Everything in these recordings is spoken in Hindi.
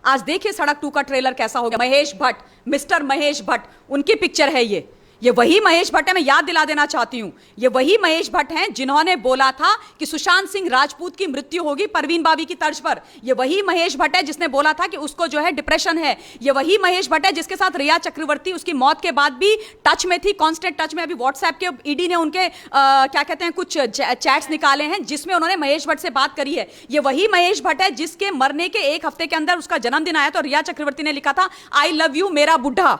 आज देखिए सड़क 2 का ट्रेलर कैसा हो गया। महेश भट्ट, मिस्टर महेश भट्ट, उनकी पिक्चर है ये वही महेश भट्ट है। मैं याद दिला देना चाहती हूं, ये वही महेश भट्ट हैं जिन्होंने बोला था कि सुशांत सिंह राजपूत की मृत्यु होगी परवीन बाबी की तर्ज पर। ये वही महेश भट्ट है जिसने बोला था कि उसको जो है डिप्रेशन है। ये वही महेश भट्ट है जिसके साथ रिया चक्रवर्ती उसकी मौत के बाद भी टच में थी, कांस्टेंट टच में। अभी व्हाट्सएप के ईडी ने उनके क्या कहते हैं कुछ चैट्स निकाले हैं जिसमें उन्होंने महेश भट्ट से बात करी है। ये वही महेश भट्ट है जिसके मरने के 1 हफ्ते के अंदर उसका जन्मदिन आया तो रिया चक्रवर्ती ने लिखा था आई लव यू मेरा बुढ़ा।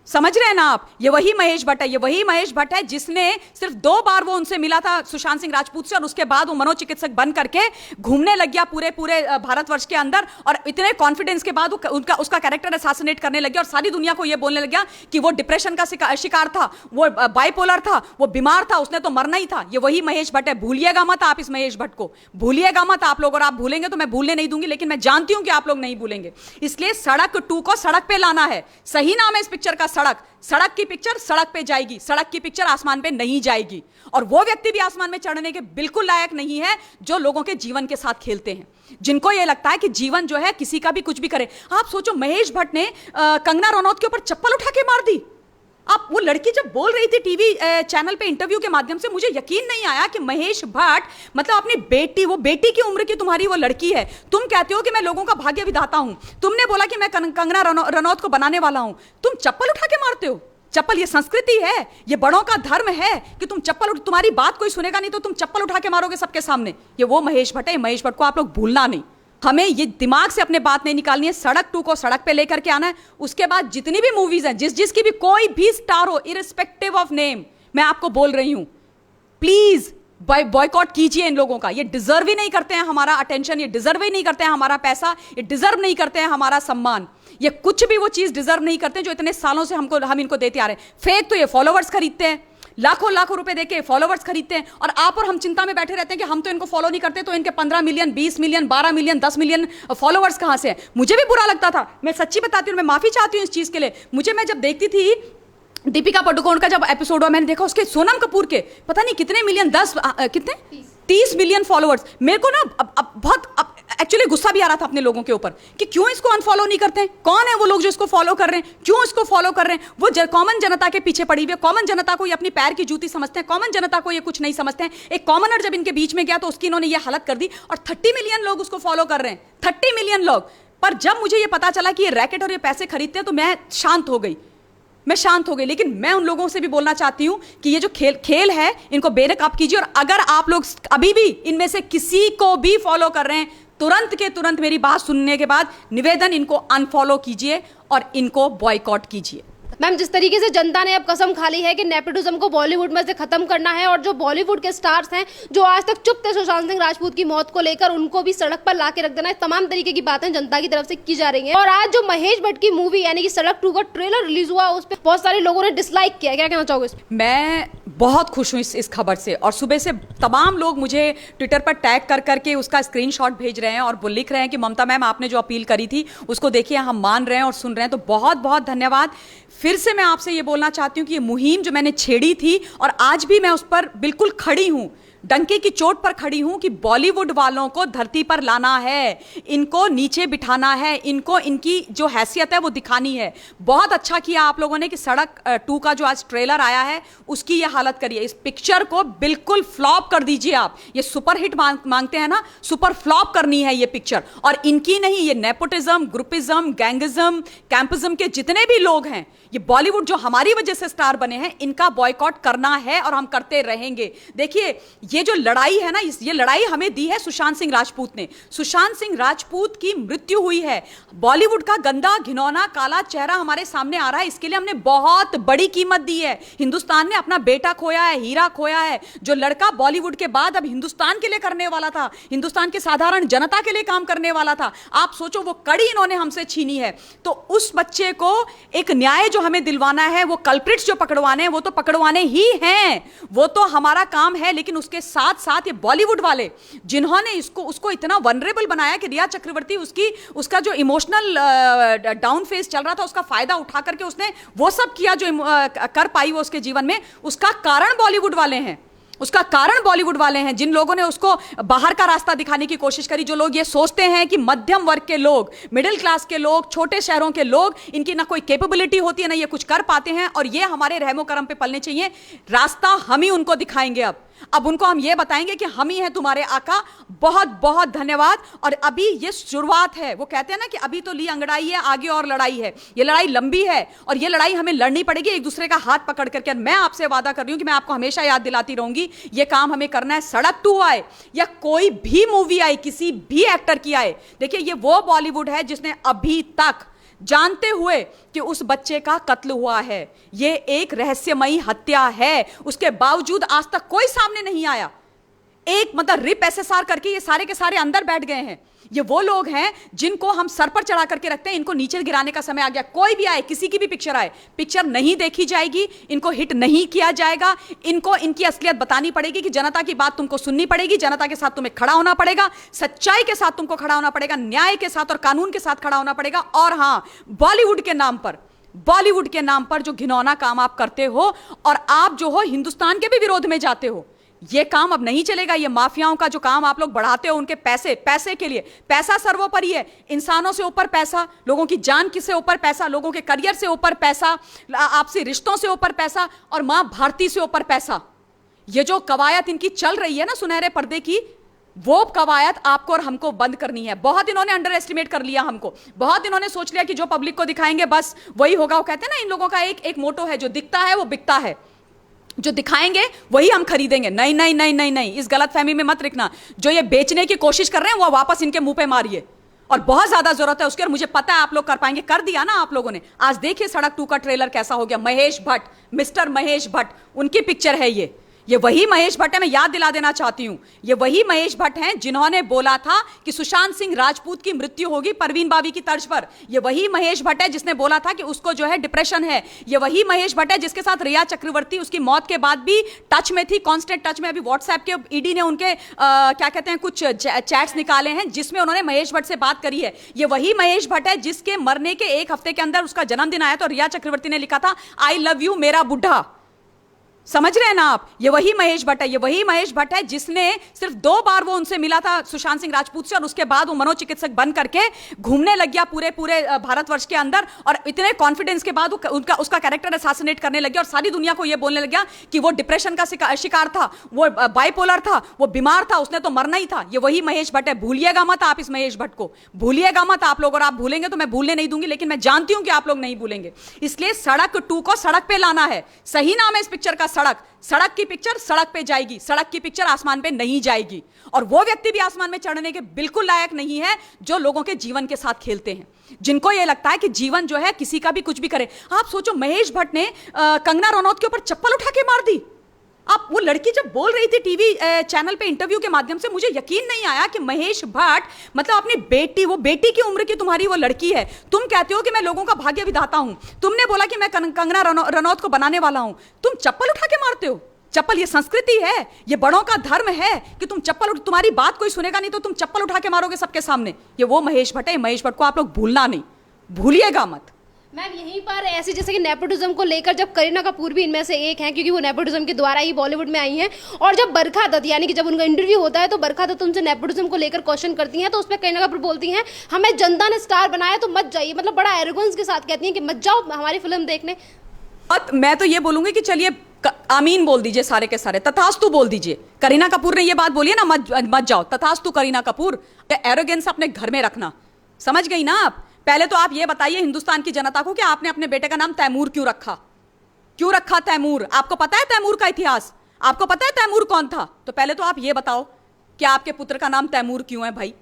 समझ रहे हैं ना आप? ये वही महेश भट्ट है। ये वही महेश भट्ट है जिसने सिर्फ 2 बार वो उनसे मिला था सुशांत सिंह राजपूत से, और उसके बाद वो मनोचिकित्सक बन करके घूमने लग गया पूरे भारतवर्ष के अंदर, और इतने कॉन्फिडेंस के बाद उसका कैरेक्टर असैसिनेट करने लग गया और सारी दुनिया को ये बोलने लग गया कि वो डिप्रेशन का शिकार था, वो बाइपोलर था, वो बीमार था, उसने तो मरना ही था। ये वही महेश भट्ट है। भूलिएगा मत आप इस महेश भट्ट को, भूलिएगा मत आप लोग। और आप भूलेंगे तो मैं भूलने नहीं दूंगी, लेकिन मैं जानती हूं कि आप लोग नहीं भूलेंगे। इसलिए सड़क 2 को सड़क पे लाना है। सही नाम है इस पिक्चर का, सड़क की पिक्चर सड़क पे जाएगी, सड़क की पिक्चर आसमान पे नहीं जाएगी। और वो व्यक्ति भी आसमान में चढ़ने के बिल्कुल लायक नहीं है जो लोगों के जीवन के साथ खेलते हैं, जिनको ये लगता है कि जीवन जो है किसी का भी कुछ भी करे। आप सोचो, महेश भट्ट ने कंगना रनौत के ऊपर चप्पल उठा के मार दी। आप वो लड़की जब बोल रही थी टीवी चैनल पे इंटरव्यू के माध्यम से, मुझे यकीन नहीं आया कि महेश भट्ट मतलब अपनी बेटी, वो बेटी की उम्र की तुम्हारी वो लड़की है, तुम कहते हो कि मैं लोगों का भाग्य विधाता हूं, तुमने बोला कि मैं कंगना रनौत को बनाने वाला हूं, तुम चप्पल उठा के मारते हो। चप्पल, ये संस्कृति है, ये बड़ों का धर्म है कि तुम चप्पल तुम्हारी बात कोई सुनेगा नहीं तो तुम चप्पल उठा के मारोगे सबके सामने। ये वो महेश भट्ट है। महेश भट्ट को आप लोग भूलना नहीं, हमें ये दिमाग से अपने बात नहीं निकालनी है। सड़क 2 को सड़क पे लेकर के आना है। उसके बाद जितनी भी मूवीज हैं, जिसकी भी कोई भी स्टार हो, इरिस्पेक्टिव ऑफ नेम, मैं आपको बोल रही हूं, प्लीज बॉयकॉट कीजिए इन लोगों का। ये डिजर्व ही नहीं करते हैं हमारा अटेंशन, ये डिजर्व ही नहीं करते हैं हमारा पैसा, ये डिजर्व नहीं करते हैं हमारा सम्मान, ये कुछ भी वो चीज डिजर्व नहीं करते जो इतने सालों से हम इनको देते आ रहे हैं। फेक तो ये फॉलोवर्स खरीदते हैं, लाखों लाखों रुपए देके फॉलोवर्स खरीदते हैं, और आप और हम चिंता में बैठे रहते हैं कि हम तो इनको फॉलो नहीं करते, तो इनके 15 million, 20 million, 12 million, 10 million followers कहां से हैं। मुझे भी बुरा लगता था, मैं सच्ची बताती हूँ, मैं माफी चाहती हूँ इस चीज के लिए। मैं जब देखती थी दीपिका पादुकोण का जब एपिसोड हुआ, मैंने देखा उसके सोनम कपूर के पता नहीं कितने मिलियन, 30 मिलियन फॉलोवर्स। मेरे को ना अब बहुत एक्चुअली गुस्सा भी आ रहा था अपने लोगों के ऊपर कि क्यों इसको अनफॉलो नहीं करते हैं। कौन है वो लोग जो इसको फॉलो कर रहे हैं, क्यों इसको फॉलो कर रहे हैं? वो कॉमन जनता के पीछे पड़ी हुई है। कॉमन जनता को ये अपनी पैर की जूती समझते हैं, कॉमन जनता को ये कुछ नहीं समझते हैं। एक कॉमनर जब इनके बीच में गया तो उसकी इन्होंने ये हालत कर दी, और 30 मिलियन लोग उसको फॉलो कर रहे हैं, 30 मिलियन लोग। पर जब मुझे ये पता चला कि ये रैकेट और ये पैसे खरीदते हैं तो मैं शांत हो गई। लेकिन मैं उन लोगों से भी बोलना चाहती हूं कि ये जो खेल है इनको बेनकाब कीजिए। और अगर आप लोग अभी भी इनमें से किसी को भी फॉलो कर रहे हैं, तुरंत के तुरंत मेरी बात सुनने के बाद निवेदन, इनको अनफॉलो कीजिए और इनको बॉयकॉट कीजिए। मैम, जिस तरीके से जनता ने अब कसम खा ली है कि नेपोटिज्म को बॉलीवुड में से खत्म करना है, और जो बॉलीवुड के स्टार्स हैं जो आज तक चुप थे सुशांत सिंह राजपूत की मौत को लेकर, उनको भी सड़क पर ला के रख देना है, तमाम तरीके की बातें जनता की तरफ से की जा रही हैं। और आज जो महेश भट्ट की मूवी यानी कि सड़क 2 का ट्रेलर रिलीज हुआ, उस पर बहुत सारे लोगों ने डिसलाइक किया, क्या कहना चाहोगे? मैं बहुत खुश हूं इस खबर से, और सुबह से तमाम लोग मुझे ट्विटर पर टैग कर करके उसका स्क्रीनशॉट भेज रहे हैं और वो लिख रहे हैं कि ममता मैम आपने जो अपील करी थी उसको देखिए हम मान रहे हैं और सुन रहे हैं। तो बहुत बहुत धन्यवाद। फिर से मैं आपसे ये बोलना चाहती हूँ कि ये मुहिम जो मैंने छेड़ी थी और आज भी मैं उस पर बिल्कुल खड़ी हूं, डंके की चोट पर खड़ी हूं कि बॉलीवुड वालों को धरती पर लाना है, इनको नीचे बिठाना है, इनको इनकी जो हैसियत है वो दिखानी है। बहुत अच्छा किया आप लोगों ने कि सड़क 2 का जो आज ट्रेलर आया है उसकी ये हालत करिए। इस पिक्चर को बिल्कुल फ्लॉप कर दीजिए आप। ये सुपरहिट मांगते हैं ना, सुपर फ्लॉप करनी है ये पिक्चर। और इनकी नहीं, ये नेपोटिज्म, ग्रुपिज्म, गैंगिज्म, कैंपिज्म के जितने भी लोग हैं, ये बॉलीवुड जो हमारी वजह से स्टार बने हैं, इनका बॉयकॉट करना है और हम करते रहेंगे। देखिए, ये जो लड़ाई है ना, ये लड़ाई हमें दी है सुशांत सिंह राजपूत ने। सुशांत सिंह राजपूत की मृत्यु हुई है, बॉलीवुड का गंदा घिनौना काला चेहरा हमारे सामने आ रहा है, इसके लिए हमने बहुत बड़ी कीमत दी है। हिंदुस्तान ने अपना बेटा खोया है, हीरा खोया है, जो लड़का बॉलीवुड के बाद अब हिंदुस्तान के लिए करने वाला था, हिंदुस्तान के साधारण जनता के लिए काम करने वाला था। आप सोचो, वो कड़ी इन्होंने हमसे छीनी है। तो उस बच्चे को एक न्याय जो हमें दिलवाना है, वो कल्प्रिट्स जो पकड़वाने हैं वो तो पकड़वाने ही हैं, वो तो हमारा काम है। लेकिन उसके साथ साथ ये बॉलीवुड वाले जिन्होंने उसको इतना वनरेबल बनाया कि रिया चक्रवर्ती उसका जो इमोशनल डाउन फेस चल रहा था उसका फायदा उठा करके उसने वो सब किया जो कर पाई वो उसके जीवन में, उसका कारण बॉलीवुड वाले हैं। उसका कारण बॉलीवुड वाले हैं, जिन लोगों ने उसको बाहर का रास्ता दिखाने की कोशिश करी। जो लोग ये सोचते हैं कि मध्यम वर्ग के लोग, मिडिल क्लास के लोग, छोटे शहरों के लोग, इनकी ना कोई कैपेबिलिटी होती है, ना ये कुछ कर पाते हैं और ये हमारे रहमो करम पे पलने चाहिए। रास्ता हम ही उनको दिखाएंगे। अब उनको हम ये बताएंगे कि हम ही हैं तुम्हारे आका। बहुत बहुत धन्यवाद। और अभी ये शुरुआत है। वो कहते हैं ना कि अभी तो ली अंगड़ाई है, आगे और लड़ाई है। ये लड़ाई लंबी है और ये लड़ाई हमें लड़नी पड़ेगी एक दूसरे का हाथ पकड़ करके। मैं आपसे वादा कर रही हूं कि मैं आपको हमेशा याद दिलाती रहूंगी, ये काम हमें करना है। सड़क 2 आए या कोई भी मूवी आई, किसी भी एक्टर की आए, देखिए ये वो बॉलीवुड है जिसने अभी तक, जानते हुए कि उस बच्चे का कत्ल हुआ है, ये एक रहस्यमयी हत्या है, उसके बावजूद आज तक कोई सामने नहीं आया। एक मतलब रिप एसएसआर करके ये सारे के सारे अंदर बैठ गए हैं। ये वो लोग हैं जिनको हम सर पर चढ़ा करके रखते हैं। इनको नीचे गिराने का समय आ गया। कोई भी आए, किसी की भी पिक्चर आए, पिक्चर नहीं देखी जाएगी, इनको हिट नहीं किया जाएगा। इनको इनकी असलियत बतानी पड़ेगी कि जनता की बात तुमको सुननी पड़ेगी, जनता के साथ तुम्हें खड़ा होना पड़ेगा, सच्चाई के साथ तुमको खड़ा होना पड़ेगा, न्याय के साथ और कानून के साथ खड़ा होना पड़ेगा। और हां, बॉलीवुड के नाम पर जो घिनौना काम आप करते हो और आप जो हो हिंदुस्तान के भी विरोध में जाते हो, ये काम अब नहीं चलेगा। ये माफियाओं का जो काम आप लोग बढ़ाते हो, उनके पैसे के लिए, पैसा सर्वोपरि है। इंसानों से ऊपर पैसा, लोगों की जान से ऊपर पैसा, लोगों के करियर से ऊपर पैसा, आपसी रिश्तों से ऊपर पैसा और मां भारती से ऊपर पैसा। ये जो कवायद इनकी चल रही है ना सुनहरे पर्दे की, वो कवायद आपको और हमको बंद करनी है। बहुत इन्होंने अंडर एस्टिमेट कर लिया हमको। बहुत इन्होंने सोच लिया कि जो पब्लिक को दिखाएंगे बस वही होगा। वो कहते हैं ना, इन लोगों का एक मोटो है, जो दिखता है वो बिकता है, जो दिखाएंगे वही हम खरीदेंगे। नहीं नहीं नहीं नहीं नहीं, इस गलतफहमी में मत रखना। जो ये बेचने की कोशिश कर रहे हैं वो वापस इनके मुंह पे मारिए। और बहुत ज्यादा जरूरत है उसकी, और मुझे पता है आप लोग कर पाएंगे। कर दिया ना आप लोगों ने। आज देखिए सड़क 2 का ट्रेलर कैसा हो गया। महेश भट्ट, मिस्टर महेश भट्ट, उनकी पिक्चर है ये वही महेश भट्ट है। मैं याद दिला देना चाहती हूं, ये वही महेश भट्ट हैं जिन्होंने बोला था कि सुशांत सिंह राजपूत की मृत्यु होगी परवीन बावी की तर्ज पर। ये वही महेश भट्ट है जिसने बोला था कि उसको जो है डिप्रेशन है। ये वही महेश भट्ट है जिसके साथ रिया चक्रवर्ती उसकी मौत के बाद भी टच में थी, कांस्टेंट टच में। अभी व्हाट्सएप के ईडी ने उनके क्या कहते हैं कुछ चैट्स निकाले हैं जिसमें उन्होंने महेश भट्ट से बात करी है। ये वही महेश भट्ट है जिसके मरने के 1 हफ्ते के अंदर उसका जन्मदिन आया तो रिया चक्रवर्ती ने लिखा था, आई लव यू मेरा बुढ़ा। समझ रहे हैं ना आप? ये वही महेश भट्ट है। ये वही महेश भट्ट है जिसने सिर्फ 2 बार वो उनसे मिला था सुशांत सिंह राजपूत से, और उसके बाद वो मनोचिकित्सक बन करके घूमने लग गया पूरे भारतवर्ष के अंदर। और इतने कॉन्फिडेंस के बाद उसका कैरेक्टर असैसिनेट करने लग गया और सारी दुनिया को ये बोलने लग गया कि वो डिप्रेशन का शिकार था, वो बाइपोलर था, वो बीमार था, उसने तो मरना ही था। ये वही महेश भट्ट है। भूलिएगा मत आप इस महेश भट्ट को, भूलिएगा मत आप लोग। और आप भूलेंगे तो मैं भूलने नहीं दूंगी, लेकिन मैं जानती हूं कि आप लोग नहीं भूलेंगे। इसलिए सड़क 2 को सड़क पे लाना है। सही नाम है इस पिक्चर का, सड़क की पिक्चर सड़क पे जाएगी। सड़क की पिक्चर आसमान पे नहीं जाएगी। और वो व्यक्ति भी आसमान में चढ़ने के बिल्कुल लायक नहीं है जो लोगों के जीवन के साथ खेलते हैं, जिनको ये लगता है कि जीवन जो है किसी का भी कुछ भी करे। आप सोचो, महेश भट्ट ने कंगना रनौत के ऊपर चप्पल उठा के मार दी। आप, वो लड़की जब बोल रही थी टीवी चैनल पे इंटरव्यू के माध्यम से, मुझे यकीन नहीं आया कि महेश भट्ट मतलब अपनी बेटी, वो बेटी की उम्र की तुम्हारी वो लड़की है, तुम कहते हो कि मैं लोगों का भाग्य विधाता हूं, तुमने बोला कि मैं कंगना रनौत को बनाने वाला हूं, तुम चप्पल उठा के मारते हो। चप्पल, ये संस्कृति है, ये बड़ों का धर्म है कि तुम चप्पल, तुम्हारी बात कोई सुनेगा नहीं तो तुम चप्पल उठा के मारोगे सबके सामने। ये वो महेश भट्ट है। महेश भट्ट को आप लोग भूलना नहीं, भूलिएगा मत। मैम यहीं पर ऐसे जैसे कि नेपोटिज्म को लेकर, जब करीना कपूर भी इनमें से एक हैं क्योंकि वो नेपोटिज्म के द्वारा ही बॉलीवुड में आई हैं, और जब बरखा दत्त यानी कि जब उनका इंटरव्यू होता है तो बरखा दत्त उनसे नेपोटिज्म को लेकर क्वेश्चन करती हैं, तो उस पर करीना कपूर बोलती हैं, हमें जनता ने स्टार बनाया तो मत जाइए। मतलब बड़ा एरोगेंस के साथ कहती हैं कि मत जाओ हमारी फिल्म देखने। मैं तो ये बोलूंगी कि चलिए आमीन बोल दीजिए, सारे के सारे तथास्तु बोल दीजिए। करीना कपूर ने ये बात बोली है ना, मत जाओ, तथास्तु करीना कपूर। एरोगेंस अपने घर में रखना, समझ गई ना आप? पहले तो आप ये बताइए हिंदुस्तान की जनता को कि आपने अपने बेटे का नाम तैमूर क्यों रखा? क्यों रखा तैमूर? आपको पता है तैमूर का इतिहास? आपको पता है तैमूर कौन था? तो पहले तो आप ये बताओ कि आपके पुत्र का नाम तैमूर क्यों है भाई?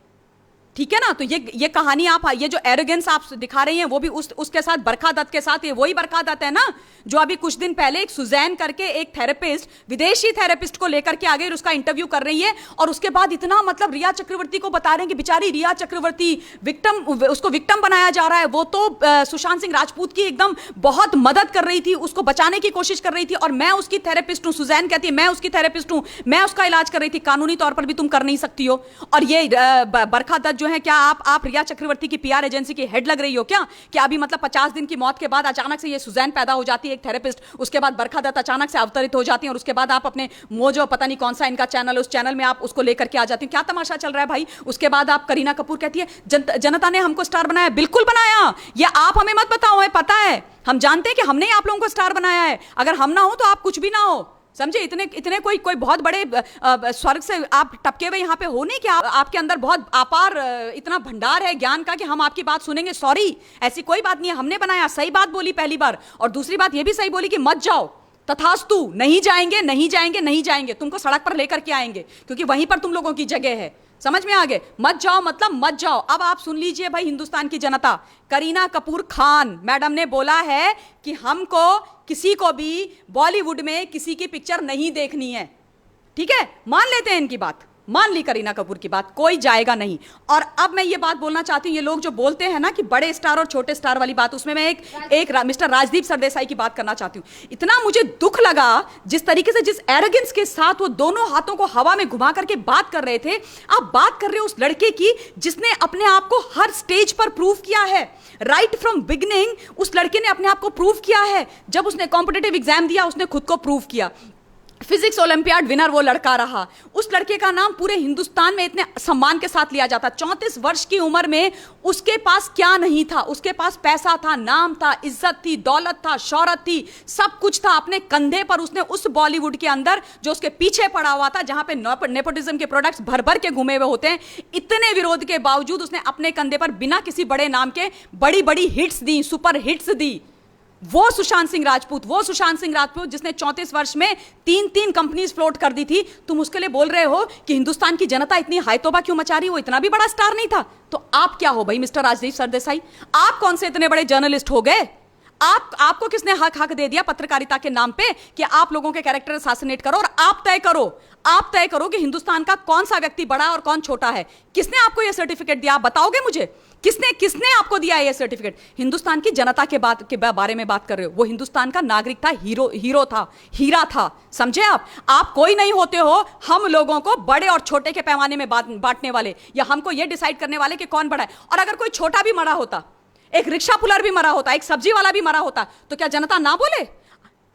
ठीक है ना? तो ये कहानी आप, ये जो एरोगेंस आप दिखा रही हैं वो भी उसके साथ, बरखा दत्त के साथ, ये वही बरखा दत्त है ना जो अभी कुछ दिन पहले एक सुजैन करके एक थेरेपिस्ट, विदेशी थेरेपिस्ट को लेकर के आ गई, उसका इंटरव्यू कर रही है, और उसके बाद इतना मतलब रिया चक्रवर्ती को बता रहे हैं कि बेचारी रिया चक्रवर्ती विक्टिम, उसको विक्टिम बनाया जा रहा है। वो तो सुशांत सिंह राजपूत की एकदम बहुत मदद कर रही थी, उसको बचाने की कोशिश कर रही थी, और मैं उसकी थेरेपिस्ट हूं। सुजैन कहती है मैं उसकी थेरेपिस्ट हूं, मैं उसका इलाज कर रही थी, कानूनी तौर पर भी तुम कर नहीं सकती हो। और ये बरखा दत्त जो जो है, क्या आप रिया चक्रवर्ती की पीआर एजेंसी की हेड लग रही हो क्या? कि अभी मतलब 50 दिन की मौत के बाद अचानक से ये सुजैन पैदा हो जाती है, एक थेरेपिस्ट, उसके बाद बरखा दत्त अचानक से अवतरित हो जाती है, और उसके बाद आप अपने मोजो पता नहीं कौन सा इनका चैनल, उस चैनल में आप उसको लेकर के आ जाती हैं। क्या तमाशा चल रहा है भाई? उसके बाद आप करीना कपूर कहती है जनता ने हमको स्टार बनाया। बिल्कुल बनाया, ये आप हमें मत बताओ, है पता है, हम जानते हैं कि हमने आप लोगों को स्टार बनाया है। अगर हम ना हो तो आप कुछ भी ना हो, समझे? इतने कोई बहुत बड़े स्वर्ग से आप टपके हुए यहाँ पे हो नहीं कि आपके अंदर बहुत अपार इतना भंडार है ज्ञान का कि हम आपकी बात सुनेंगे। सॉरी, ऐसी कोई बात नहीं है, हमने बनाया। सही बात बोली पहली बार, और दूसरी बात ये भी सही बोली कि मत जाओ, तथास्तु, नहीं जाएंगे नहीं जाएंगे नहीं जाएंगे, तुमको सड़क पर लेकर के आएंगे, क्योंकि वहीं पर तुम लोगों की जगह है। समझ में आ गए? मत जाओ मतलब मत जाओ। अब आप सुन लीजिए भाई हिंदुस्तान की जनता, करीना कपूर खान मैडम ने बोला है कि हमको किसी को भी बॉलीवुड में किसी की पिक्चर नहीं देखनी है। ठीक है, मान लेते हैं इनकी बात, मान ली करीना कपूर की बात, कोई जाएगा नहीं। और अब मैं ये बात बोलना चाहती हूँ, ये लोग जो बोलते हैं ना कि बड़े स्टार और छोटे स्टार वाली बात, उसमें मैं एक मिस्टर राजदीप सरदेसाई की बात करना चाहती हूँ। इतना मुझे दुख लगा जिस तरीके से, जिस एरोगेंस के साथ वो दोनों हाथों को हवा में घुमा करके बात कर रहे थे। आप बात कर रहे हो उस लड़के की जिसने अपने आप को हर स्टेज पर प्रूव किया है, राइट फ्रॉम बिगिनिंग उस लड़के ने अपने आप को प्रूव किया है। जब उसने कॉम्पिटिटिव एग्जाम दिया उसने खुद को प्रूव किया, फिजिक्स ओलंपियाड विनर वो लड़का रहा। उस लड़के का नाम पूरे हिंदुस्तान में इतने सम्मान के साथ लिया जाता। 34 वर्ष की उम्र में उसके पास क्या नहीं था? उसके पास पैसा था, नाम था, इज्जत थी, दौलत था, शौहरत थी, सब कुछ था। अपने कंधे पर उसने उस बॉलीवुड के अंदर जो उसके पीछे पड़ा हुआ था, जहां पे नेपोटिज्म के प्रोडक्ट्स भर भर के घूमे हुए होते हैं, इतने विरोध के बावजूद उसने अपने कंधे पर बिना किसी बड़े नाम के बड़ी बड़ी हिट्स दी, सुपर हिट्स दी। वो सुशांत सिंह राजपूत जिसने 34 वर्ष में 3 कंपनीज फ्लोट कर दी थी, तुम उसके लिए बोल रहे हो कि हिंदुस्तान की जनता इतनी हायतोबा क्यों मचा रही? वो इतना भी बड़ा स्टार नहीं था। तो आप क्या हो भाई मिस्टर राजदीप सरदेसाई? आप कौन से इतने बड़े जर्नलिस्ट हो गए? आपको किसने हक दे दिया पत्रकारिता के नाम पे कि आप लोगों के कैरेक्टर असैसिनेट करो? और आप तय करो कि हिंदुस्तान का कौन सा व्यक्ति बड़ा और कौन छोटा है। किसने आपको यह सर्टिफिकेट दिया? आप बताओगे मुझे? किसने आपको दिया यह सर्टिफिकेट? हिंदुस्तान की जनता के बारे में बात कर रहे हो। वो हिंदुस्तान का नागरिक था, हीरो था, हीरा था, समझे? आप कोई नहीं होते हो हम लोगों को बड़े और छोटे के पैमाने में बांटने वाले, या हमको यह डिसाइड करने वाले कि कौन बड़ा है। और अगर कोई छोटा भी मरा होता, एक रिक्शा पुलर भी मरा होता, एक सब्जी वाला भी मरा होता, तो क्या जनता ना बोले?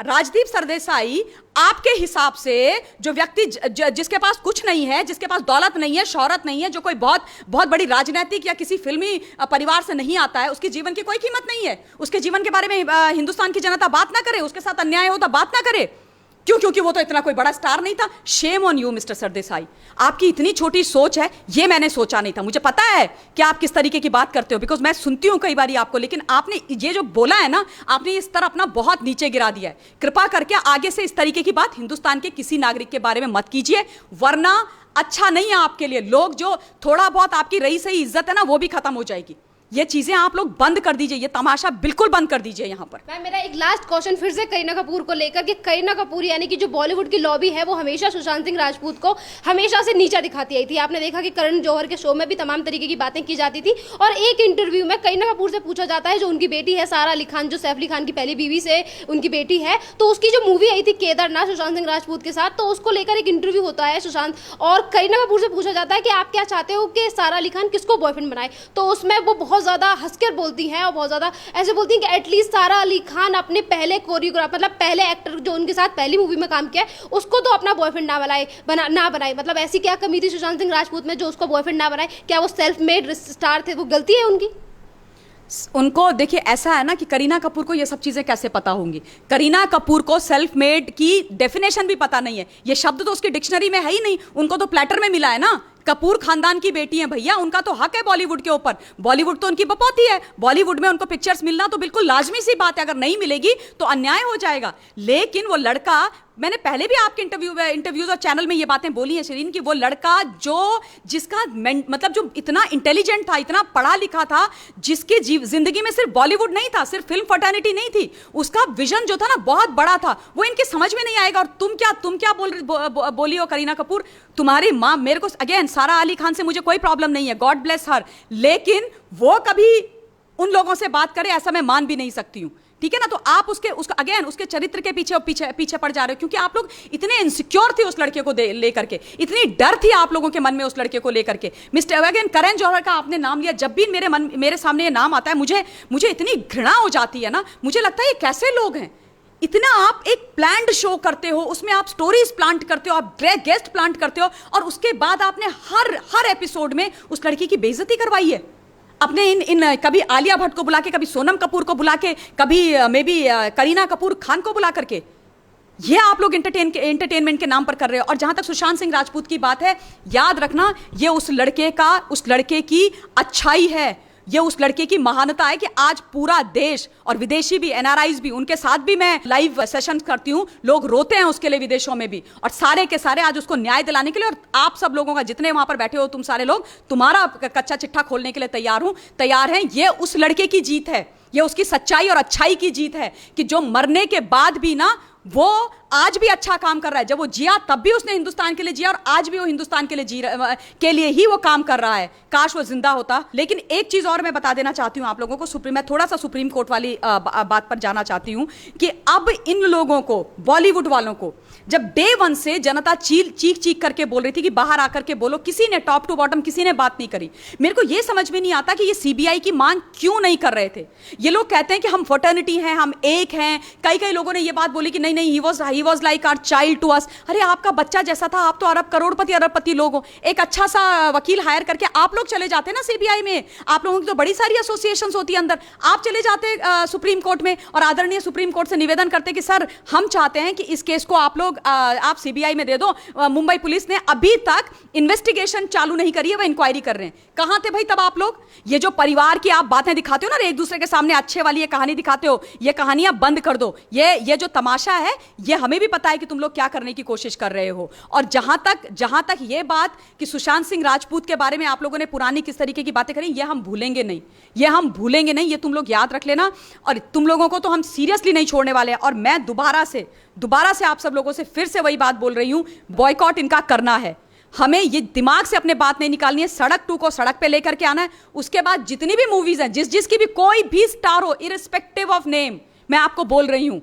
राजदीप सरदेसाई, आपके हिसाब से जो व्यक्ति जिसके पास कुछ नहीं है, जिसके पास दौलत नहीं है, शौहरत नहीं है, जो कोई बहुत बहुत बड़ी राजनीतिक या किसी फिल्मी परिवार से नहीं आता है, उसके जीवन की कोई कीमत नहीं है। उसके जीवन के बारे में हिंदुस्तान की जनता बात ना करे, उसके साथ अन्याय होता बात ना करे। क्यों? क्योंकि वो तो इतना कोई बड़ा स्टार नहीं था। Shame on you mister Sardesai, आपकी इतनी छोटी सोच है, ये मैंने सोचा नहीं था। मुझे पता है कि आप किस तरीके की बात करते हो, बिकॉज मैं सुनती हूं कई बार आपको, लेकिन आपने ये जो बोला है ना, आपने इस तरह अपना बहुत नीचे गिरा दिया है। कृपा करके आगे से इस तरीके की बात हिंदुस्तान के किसी नागरिक के बारे में मत कीजिए, वरना अच्छा नहीं है आपके लिए। लोग जो थोड़ा बहुत आपकी रही सही इज्जत है ना, वो भी खत्म हो जाएगी। ये चीजें आप लोग बंद कर दीजिए, ये तमाशा बिल्कुल बंद कर दीजिए यहाँ पर। मैम, मेरा एक लास्ट क्वेश्चन फिर से करीना कपूर को लेकर कि करीना कपूर यानी कि जो बॉलीवुड की लॉबी है वो हमेशा सुशांत सिंह राजपूत को हमेशा से नीचा दिखाती आई थी। आपने देखा कि करण जौहर के शो में भी तमाम तरीके की बातें की जाती थी, और एक इंटरव्यू में करीना कपूर से पूछा जाता है, जो उनकी बेटी है सारा अली खान, जो सैफ अली खान की पहली बीवी से उनकी बेटी है, तो उसकी जो मूवी आई थी केदारनाथ सुशांत सिंह राजपूत के साथ, तो उसको लेकर एक इंटरव्यू होता है सुशांत, और करीना कपूर से पूछा जाता है कि आप क्या चाहते हो कि सारा अली खान किसको बॉयफ्रेंड बनाए? तो उसमें वो बहुत ज्यादा हंसकर बोलती हैं और बहुत ज्यादा ऐसे बोलती हैं कि एटलीस्ट सारा अली खान अपने पहले कोरियोग्राफर, मतलब पहले एक्टर जो उनके साथ पहली मूवी में काम किया है, उसको तो अपना बॉयफ्रेंड ना बनाए। मतलब ऐसी क्या कमी थी सुशांत सिंह राजपूत में जो उसको बॉयफ्रेंड ना बनाए? क्या वो सेल्फ मेड स्टार थे? वो गलती है उनकी? उनको देखिए, ऐसा है ना कि करीना कपूर को ये सब चीजें कैसे पता होंगी? करीना कपूर को सेल्फ मेड की डेफिनेशन भी पता नहीं है। ये शब्द तो उसकी डिक्शनरी में है ही नहीं, उनको तो प्लेटर में मिला है ना। कपूर खानदान की बेटी है भैया, उनका तो हक है बॉलीवुड के ऊपर। बॉलीवुड तो उनकी बपौती है, बॉलीवुड में उनको पिक्चर्स मिलना तो बिल्कुल लाजमी सी बात है। अगर नहीं मिलेगी तो अन्याय हो जाएगा। लेकिन वो लड़का, मैंने पहले भी आपके इंटरव्यूज और चैनल में ये बातें बोली हैं शिरीन, कि वो लड़का जिसका मतलब जो इतना इंटेलिजेंट था, इतना पढ़ा लिखा था, जिसकी जिंदगी में सिर्फ बॉलीवुड नहीं था, सिर्फ फिल्म फर्टर्निटी नहीं थी, उसका विजन जो था ना बहुत बड़ा था, वो इनके समझ में नहीं आएगा। और तुम क्या बोली हो करीना कपूर? तुम्हारी माँ, मेरे को अगेन सारा अली खान से मुझे कोई प्रॉब्लम नहीं है, गॉड ब्लेस हर, लेकिन वो कभी उन लोगों से बात करे ऐसा मैं मान भी नहीं सकती हूं। ठीक है ना। तो आप उसके चरित्र के पीछे पड़ जा रहे हो, क्योंकि आप लोग इतने इनसिक्योर थे उस लड़के को लेकर के, इतनी डर थी आप लोगों के मन में उस लड़के को लेकर के। मिस्टर अगेन करण जौहर का आपने नाम लिया, जब भी मेरे सामने ये नाम आता है मुझे इतनी घृणा हो जाती है ना। मुझे लगता है ये कैसे लोग हैं, इतना आप एक प्लान्ड शो करते हो, उसमें आप स्टोरीज प्लांट करते हो, आप गेस्ट प्लांट करते हो, और उसके बाद आपने हर एपिसोड में उस लड़की की बेइज्जती करवाई है। अपने इन कभी आलिया भट्ट को बुला के, कभी सोनम कपूर को बुला के, कभी मे बी करीना कपूर खान को बुला करके, ये आप लोग एंटरटेनमेंट के नाम पर कर रहे हो। और जहां तक सुशांत सिंह राजपूत की बात है, याद रखना ये उस लड़के की अच्छाई है, ये उस लड़के की महानता है कि आज पूरा देश और विदेशी भी, एनआरआईज भी, उनके साथ भी मैं लाइव सेशन करती हूं, लोग रोते हैं उसके लिए विदेशों में भी, और सारे के सारे आज उसको न्याय दिलाने के लिए, और आप सब लोगों का, जितने वहां पर बैठे हो तुम सारे लोग, तुम्हारा कच्चा चिट्ठा खोलने के लिए तैयार हैं। ये उस लड़के की जीत है, ये उसकी सच्चाई और अच्छाई की जीत है कि जो मरने के बाद भी ना वो आज भी अच्छा काम कर रहा है। जब वो जिया तब भी उसने हिंदुस्तान के लिए जिया, और आज भी वो हिंदुस्तान के लिए ही वो काम कर रहा है। काश वो जिंदा होता। लेकिन एक चीज और मैं बता देना चाहती हूं आप लोगों को, मैं थोड़ा सा सुप्रीम कोर्ट वाली बात पर जाना चाहती हूं कि अब इन लोगों को, बॉलीवुड वालों को, जब डे 1 से जनता चीख करके बोल रही थी कि बाहर आकर के बोलो, किसी ने टॉप टू बॉटम किसी ने बात नहीं करी। मेरे को यह समझ में नहीं आता कि ये सीबीआई की मांग क्यों नहीं कर रहे थे। ये लोग कहते हैं कि हम फर्टर्निटी हैं, हम एक हैं। कई लोगों ने ये बात बोली कि नहीं, he was like our child to us. अरे आपका बच्चा जैसा था, आप तो अरबपति लोग हो। एक अच्छा सा वकील हायर करके आप लोग चले जाते ना सीबीआई में, आप लोगों की तो बड़ी सारी एसोसिएशंस होती है अंदर, आप चले जाते सुप्रीम कोर्ट में और आदरणीय सुप्रीम कोर्ट से निवेदन करते कि सर हम चाहते हैं कि इस केस को आप सीबीआई में दे दो। मुंबई पुलिस ने अभी तक इन्वेस्टिगेशन चालू नहीं करी है, वो इंक्वायरी कर रहे हैं। कहां थे भाई तब आप लोग? ये जो परिवार की आप बातें दिखाते हो ना, एक दूसरे के सामने अच्छे वाली ये कहानी दिखाते हो, ये कहानियां बंद कर दो। ये जो तमाशा है, ये हमें भी पता है कि तुम लोग क्या करने की कोशिश कर रहे हो। और जहां तक ये बात कि सुशांत सिंह राजपूत के बारे में आप लोगों ने पुरानी किस तरीके की बातें करी, ये हम भूलेंगे नहीं, ये तुम लोग याद रख लेना। और तुम लोगों को तो हम सीरियसली नहीं छोड़ने वाले हैं। और मैं दोबारा से आप सब लोगों से फिर से वही बात बोल रही हूं, बॉयकॉट इनका करना है। हमें ये दिमाग से अपने बात नहीं निकालनी है, सड़क 2 को सड़क पे लेकर के आना है। उसके बाद जितनी भी मूवीज हैं, जिसकी भी कोई भी स्टार हो, इरिस्पेक्टिव ऑफ नेम, मैं आपको बोल रही हूं,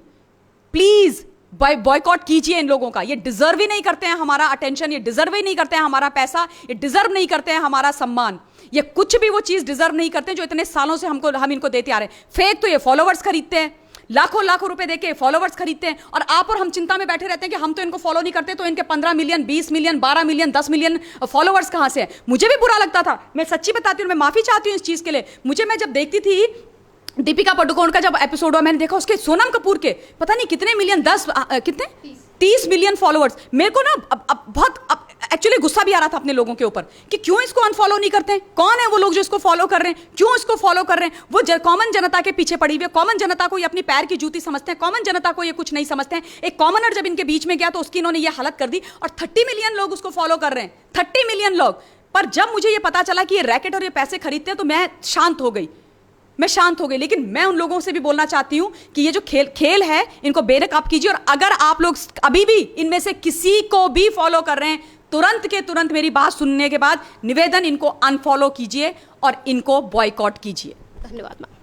प्लीज बॉयकॉट कीजिए इन लोगों का। ये डिजर्व ही नहीं करते हैं हमारा अटेंशन, ये डिजर्व ही नहीं करते हैं हमारा पैसा, ये डिजर्व नहीं करते हैं हमारा सम्मान, ये कुछ भी वो चीज डिजर्व नहीं करते जो इतने सालों से हम इनको देते आ रहे हैं। फेक तो ये फॉलोवर्स खरीदते हैं, लाखों रुपए देके फॉलोवर्स खरीदते हैं, और आप और हम चिंता में बैठे रहते हैं कि हम तो इनको फॉलो नहीं करते, तो इनके 15 million, 20 million, 12 million, 10 million followers कहां से हैं? मुझे भी बुरा लगता था, मैं सच्ची बताती हूँ, मैं माफी चाहती हूँ इस चीज के लिए। मैं जब देखती थी दीपिका पादुकोण का जब एपिसोड हुआ, मैंने देखा उसके सोनम कपूर के पता नहीं कितने मिलियन, 30 मिलियन फॉलोअर्स। मेरे को ना अब बहुत एक्चुअली गुस्सा भी आ रहा था अपने लोगों के ऊपर कि क्यों इसको अनफॉलो नहीं करते हैं। कौन है वो लोग जो इसको फॉलो कर रहे हैं, क्यों इसको फॉलो कर रहे हैं? वो कॉमन जनता के पीछे पड़ी हुई है, कॉमन जनता को ये अपनी पैर की जूती समझते हैं, कॉमन जनता को ये कुछ नहीं समझते हैं। एक कॉमनर जब इनके बीच में गया तो उसकी इन्होंने ये हालत कर दी, और 30 मिलियन लोग उसको फॉलो कर रहे हैं, 30 मिलियन लोग। पर जब मुझे ये पता चला कि ये रैकेट और ये पैसे खरीदते हैं, तो मैं शांत हो गई। लेकिन मैं उन लोगों से भी बोलना चाहती हूं कि ये जो खेल है, इनको बेनकाब कीजिए। और अगर आप लोग अभी भी इनमें से किसी को भी फॉलो कर रहे हैं, तुरंत मेरी बात सुनने के बाद निवेदन, इनको अनफॉलो कीजिए और इनको बॉयकॉट कीजिए। धन्यवाद मैम।